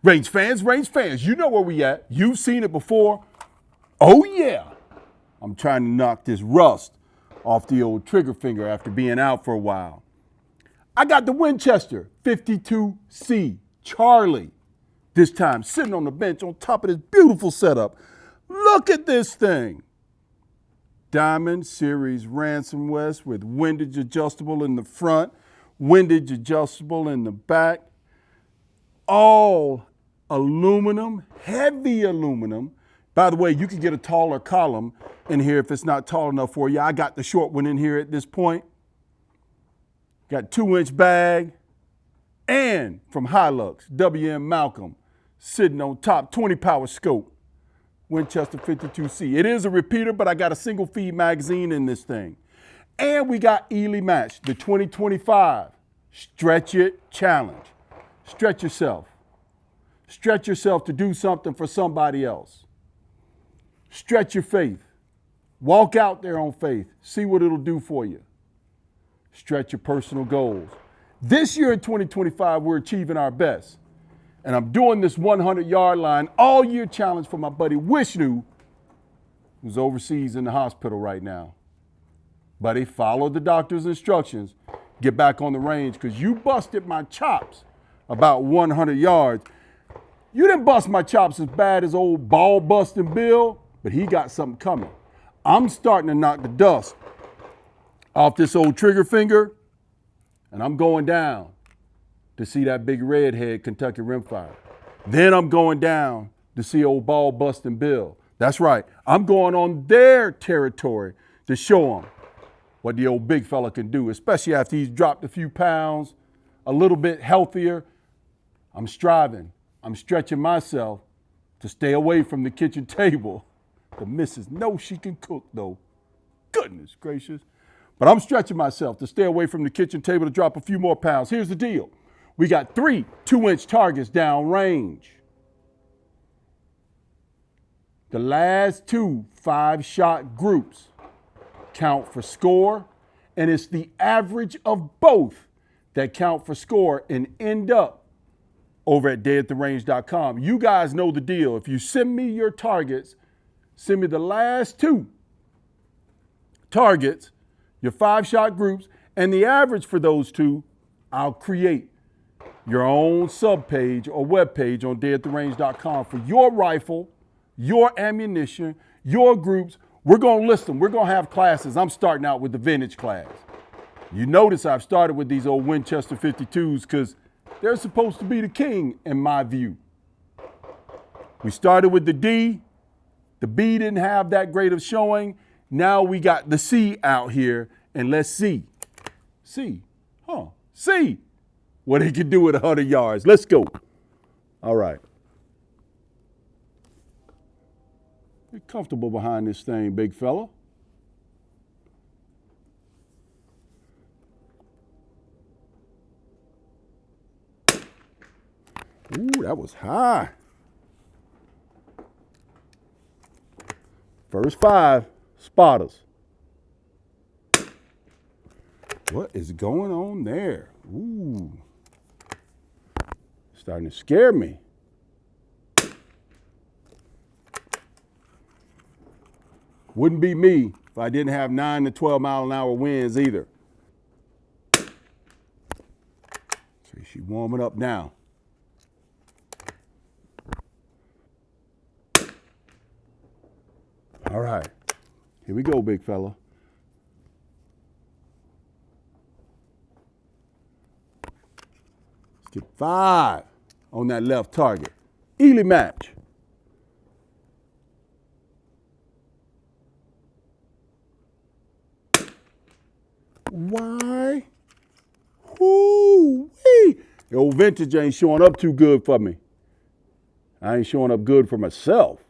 Range fans, you know where we at. You've seen it before. Oh yeah. I'm trying to knock this rust off the old trigger finger after being out for a while. I got the Winchester 52C Charlie. This time sitting on the bench on top of this beautiful setup. Look at this thing. Diamond Series Ransom West with windage adjustable in the front, windage adjustable in the back. All aluminum, heavy aluminum. By the way, you can get a taller column in here if it's not tall enough for you. I got the short one in here at this point. Got 2-inch bag. And from Hilux, W.M. Malcolm, sitting on top, 20 power scope, Winchester 52C. It is a repeater, but I got a single feed magazine in this thing. And we got Eley Match, the 2025 Stretch It Challenge. Stretch yourself. Stretch yourself to do something for somebody else. Stretch your faith. Walk out there on faith. See what it'll do for you. Stretch your personal goals. This year in 2025, we're achieving our best. And I'm doing this 100-yard line all year challenge for my buddy Wishnu, who's overseas in the hospital right now. Buddy, follow the doctor's instructions. Get back on the range because you busted my chops about 100 yards. You didn't bust my chops as bad as old ball busting Bill, but he got something coming. I'm starting to knock the dust off this old trigger finger, and I'm going down to see that big redhead Kentucky rimfire. Then I'm going down to see old ball busting Bill. That's right, I'm going on their territory to show them what the old big fella can do, especially after he's dropped a few pounds, a little bit healthier. I'm striving, I'm stretching myself to stay away from the kitchen table. The missus knows she can cook though. Goodness gracious. But I'm stretching myself to stay away from the kitchen table to drop a few more pounds. Here's the deal. We got 3 2-inch targets down range. The last 2 5-shot groups count for score, and it's the average of both that count for score and end up over at Dayattherange.com. You guys know the deal. If you send me your targets, send me the last 2 targets, your 5-shot groups, and the average for those 2, I'll create your own subpage or webpage on Dayattherange.com for your rifle, your ammunition, your groups. We're going to list them. We're going to have classes. I'm starting out with the vintage class. You notice I've started with these old Winchester 52s because they're supposed to be the king in my view. We started with the D. The B didn't have that great of showing. Now we got the C out here, and let's see what he can do at 100 yards. Let's go. All right. Get comfortable behind this thing, big fella. Ooh, that was high. First 5 spotters. What is going on there? Ooh. Starting to scare me. Wouldn't be me if I didn't have 9 to 12 mile an hour winds either. See, she's warming up now. All right, here we go, big fella. Let's get 5 on that left target. Eley Match. Why? Whoo-wee. The old vintage ain't showing up too good for me. I ain't showing up good for myself.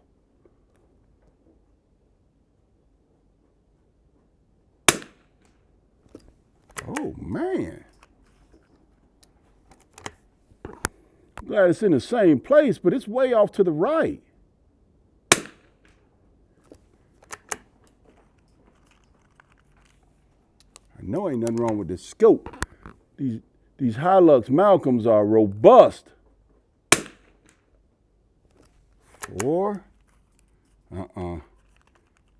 Oh, man. I'm glad it's in the same place, but it's way off to the right. I know ain't nothing wrong with this scope. These Hilux Malcolms are robust. Or,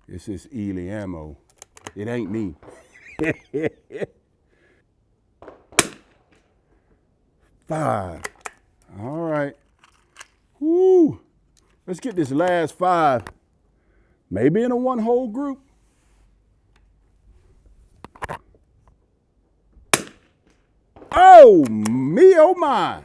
this is Eley ammo. It ain't me. 5. All right. Woo. Let's get this last 5. Maybe in a one-hole group. Oh, me, oh my.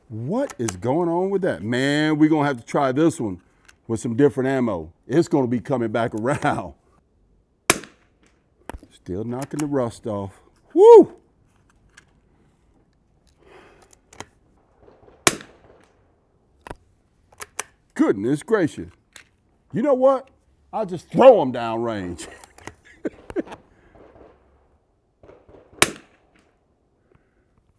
What is going on with that? Man, we're going to have to try this one with some different ammo. It's going to be coming back around. Still knocking the rust off. Woo! Goodness gracious. You know what? I'll just throw them down range.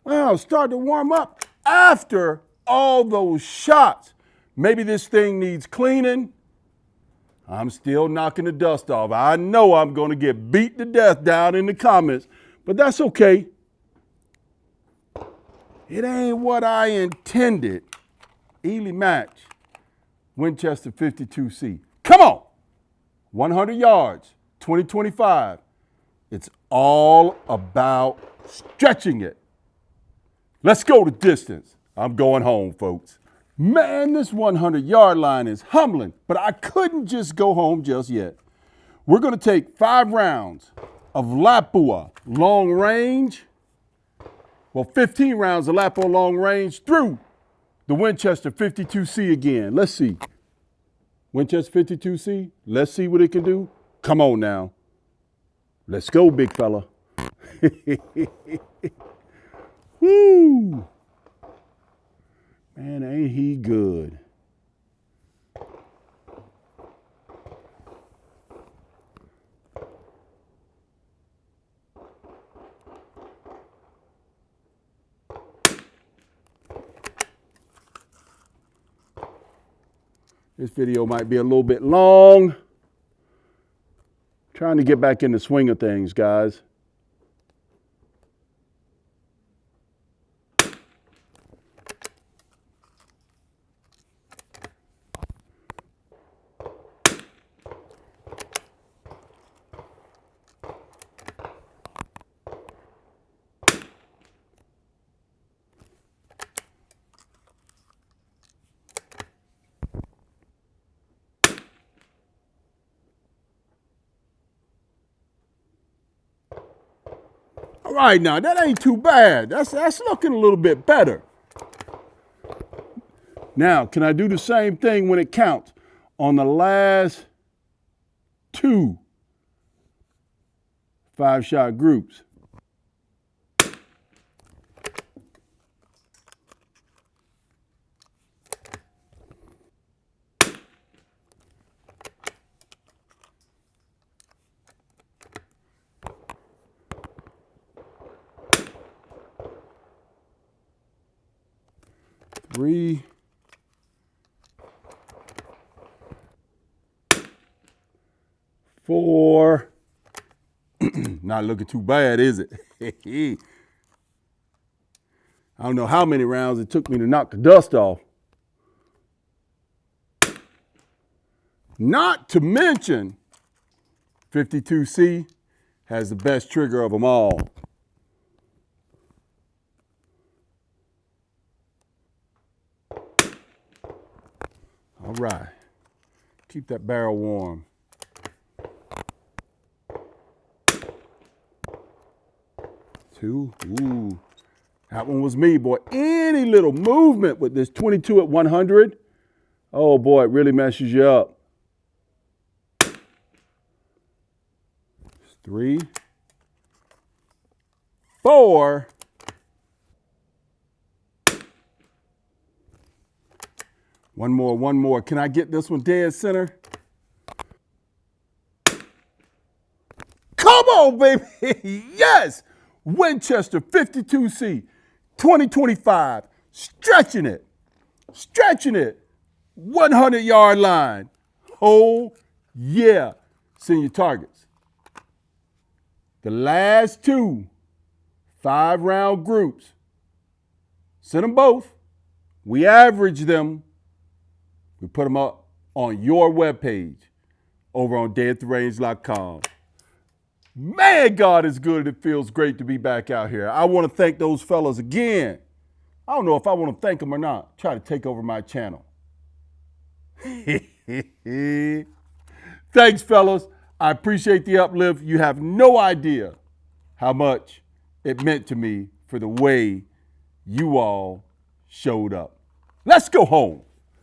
Well, start to warm up after all those shots. Maybe this thing needs cleaning. I'm still knocking the dust off. I know I'm going to get beat to death down in the comments, but that's okay. It ain't what I intended. Eley match, Winchester 52C. Come on. 100 yards, 2025. It's all about stretching it. Let's go the distance. I'm going home, folks. Man, this 100-yard line is humbling, but I couldn't just go home just yet. We're going to take 5 rounds of Lapua long range, 15 rounds of Lapua long range through the Winchester 52C again. Let's see. Winchester 52C, let's see what it can do. Come on now. Let's go, big fella. Woo! Man, ain't he good. This video might be a little bit long. Trying to get back in the swing of things, guys. All right, now that ain't too bad. That's looking a little bit better. Now, can I do the same thing when it counts on the last 2 5-shot groups? Three, 4. Not looking too bad, is it? I don't know how many rounds it took me to knock the dust off. Not to mention, 52C has the best trigger of them all. All right, keep that barrel warm. Two, ooh, that one was me, boy. Any little movement with this 22 at 100, oh boy, it really messes you up. 3, 4. One more. Can I get this one dead center? Come on, baby. Yes. Winchester 52C 2025. Stretching it. 100-yard line. Oh, yeah. Send your targets. The last 2 5-round groups. Send them both. We average them. We put them up on your webpage over on Dayattherange.com. Man, God is good. It feels great to be back out here. I want to thank those fellas again. I don't know if I want to thank them or not. Try to take over my channel. Thanks, fellas. I appreciate the uplift. You have no idea how much it meant to me for the way you all showed up. Let's go home.